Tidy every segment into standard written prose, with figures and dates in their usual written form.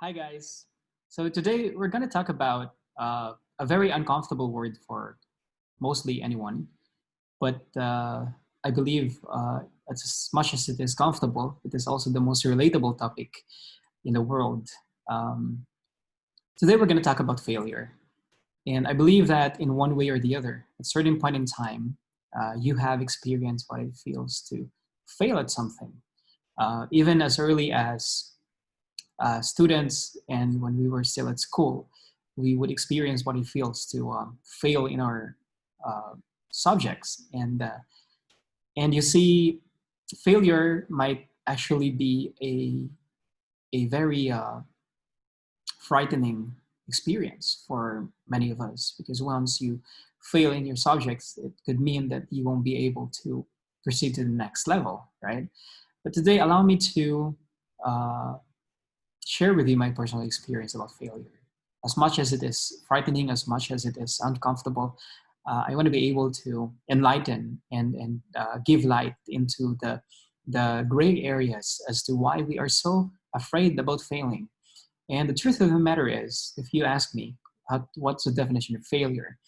Hi, guys. So today we're going to talk about a very uncomfortable word for mostly anyone, but I believe as much as it is comfortable, it is also the most relatable topic in the world. Um, Today we're going to talk about failure. And I believe that in one way or the other, at a certain point in time, you have experienced what it feels to fail at something, even as early as students and when we were still at school, we would experience what it feels to fail in our uh, subjects. And you see, failure might actually be a very frightening experience for many of us because once you fail in your subjects, it could mean that you won't be able to proceed to the next level, right? But today, allow me to uh, share with you my personal experience about failure. As much as it is frightening, as much as it is uncomfortable, I want to be able to enlighten and give light into the gray areas as to why we are so afraid about failing. And the truth of the matter is, if you ask me, what's the definition of failure?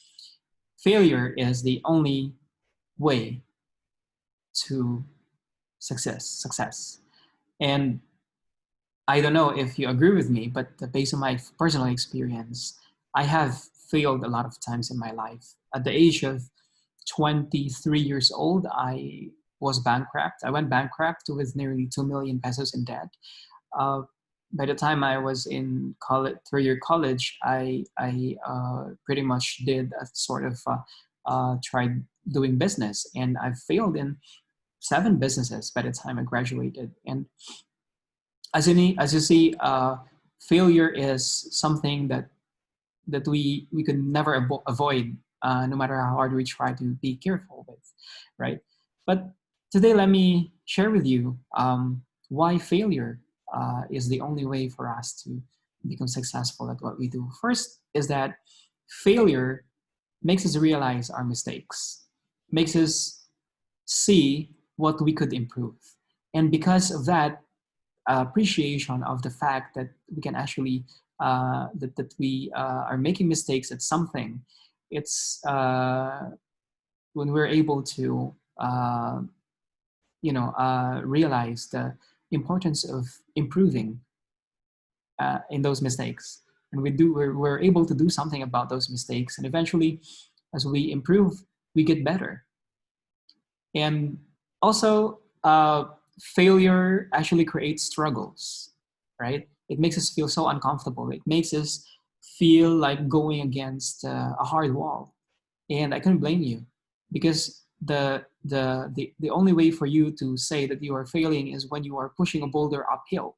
Failure is the only way to success. And I don't know if you agree with me, but based on my personal experience, I have failed a lot of times in my life. At the age of 23 years old, I was bankrupt. I went bankrupt with nearly 2 million pesos in debt. Uh, by the time I was in college, third-year college, I pretty much did a sort of tried doing business, and I failed in 7 businesses by the time I graduated. And as you see, failure is something that we could never avoid, no matter how hard we try to be careful with, right? But today, let me share with you why failure is the only way for us to become successful at what we do. First is that failure makes us realize our mistakes, makes us see what we could improve. And because of that, appreciation of the fact that we can actually that we are making mistakes at something, it's when we're able to realize the importance of improving in those mistakes, and we're able to do something about those mistakes, and eventually as we improve we get better. And also, failure actually creates struggles, right? It makes us feel so uncomfortable. It makes us feel like going against a hard wall. And I couldn't blame you because the only way for you to say that you are failing is when you are pushing a boulder uphill.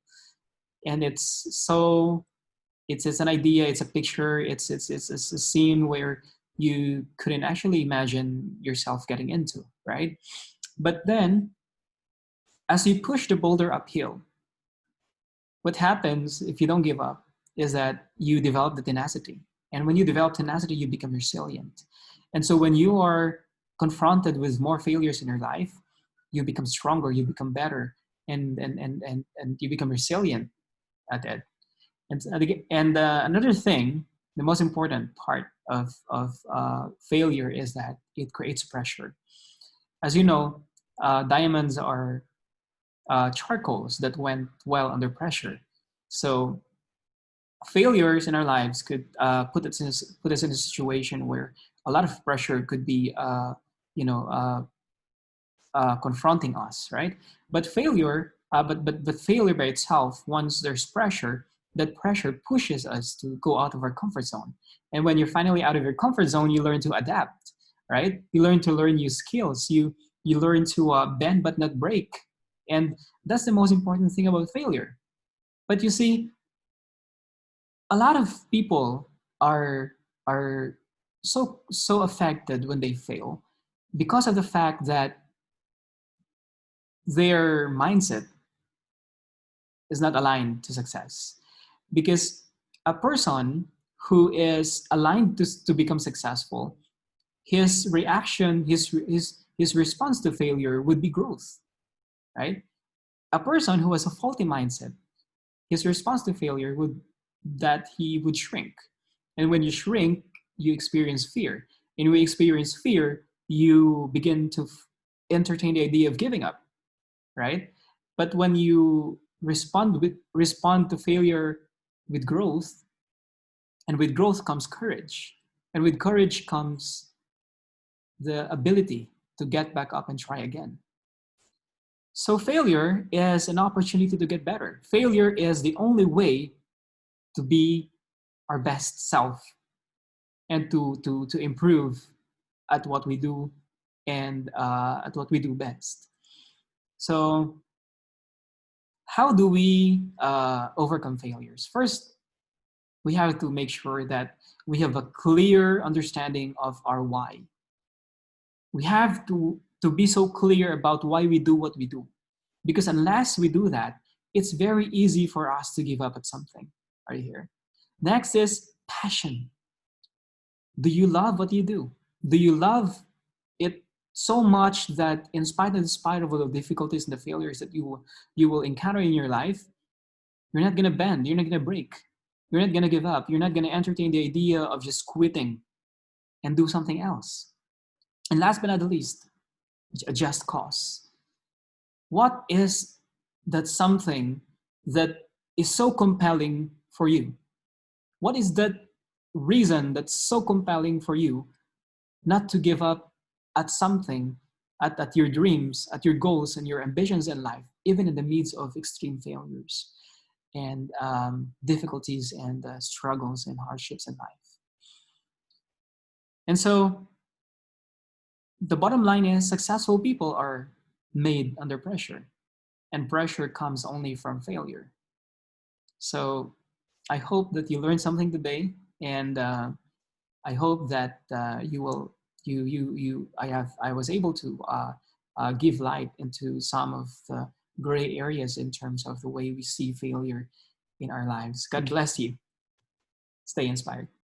And it's an idea, it's a picture, it's a scene where you couldn't actually imagine yourself getting into, right? But then, as you push the boulder uphill, what happens if you don't give up is that you develop the tenacity. And when you develop tenacity, you become resilient. And so when you are confronted with more failures in your life, you become stronger, you become better, and you become resilient at it. And another thing, the most important part of failure is that it creates pressure. As you know, diamonds are charcoals that went well under pressure. So failures in our lives could put us in a situation where a lot of pressure could be, you know, confronting us, right? But failure by itself, once there's pressure, that pressure pushes us to go out of our comfort zone. And when you're finally out of your comfort zone, you learn to adapt, right? You learn new skills. You learn to bend but not break, and that's the most important thing about failure. But you see, a lot of people are so affected when they fail because of the fact that their mindset is not aligned to success. Because a person who is aligned to become successful, his reaction, his response to failure would be growth, right? A person who has a faulty mindset, his response to failure would that he would shrink. And when you shrink, you experience fear. And when you experience fear, you begin to entertain the idea of giving up, right? But when you respond to failure with growth, and with growth comes courage, and with courage comes the ability to get back up and try again. So failure is an opportunity to get better. Failure is the only way to be our best self and to improve at what we do and at what we do best. So how do we overcome failures? First, we have to make sure that we have a clear understanding of our why. We have to be so clear about why we do what we do. Because unless we do that, it's very easy for us to give up at something. Are you here? Next is passion. Do you love what you do? Do you love it so much that in spite of all the difficulties and the failures that you will encounter in your life, you're not gonna bend, you're not gonna break, you're not gonna give up, you're not gonna entertain the idea of just quitting and do something else. And last but not the least, a just cause. What is that something that is so compelling for you? What is that reason that's so compelling for you not to give up at something, at your dreams, at your goals and your ambitions in life, even in the midst of extreme failures and difficulties and struggles and hardships in life? And so the bottom line is successful people are made under pressure, and pressure comes only from failure. So I hope that you learned something today, and I hope that you will you I was able to give light into some of the gray areas in terms of the way we see failure in our lives. God bless you. Stay inspired.